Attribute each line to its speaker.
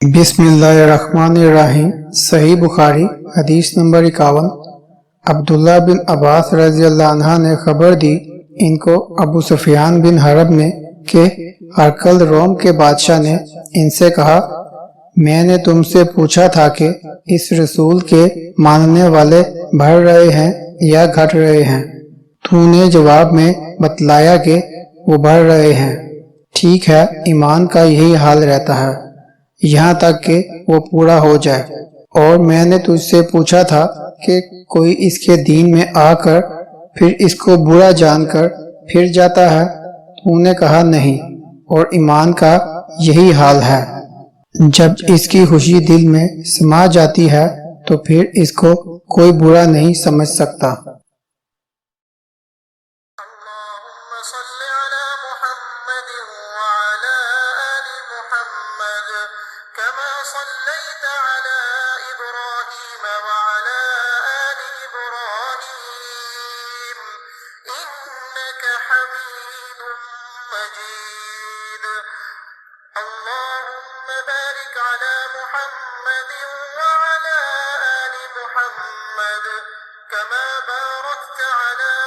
Speaker 1: बिस्मिल्लाहिर्रहमानिर्रहीम। सही बुखारी हदीस नंबर 51। अब्दुल्ला बिन अब्बास रज़ियल्लाहु अन्हा ने खबर दी, इनको अबू सुफियान बिन हरब ने के हरकल रोम के बादशाह ने इनसे कहा, मैंने तुमसे पूछा था कि इस रसूल के मानने वाले बढ़ रहे हैं या घट रहे हैं। तूने जवाब में बतलाया कि वो बढ़ रहे हैं। ठीक है, ईमान का यही हाल रहता है यहाँ तक कि वो पूरा हो जाए। और मैंने तुझसे पूछा था कि कोई इसके दीन में आकर फिर इसको बुरा जानकर फिर जाता है। तूने कहा नहीं, और ईमान का यही हाल है। जब इसकी खुशी दिल में समा जाती है तो फिर इसको कोई बुरा नहीं समझ सकता।
Speaker 2: كما باركت على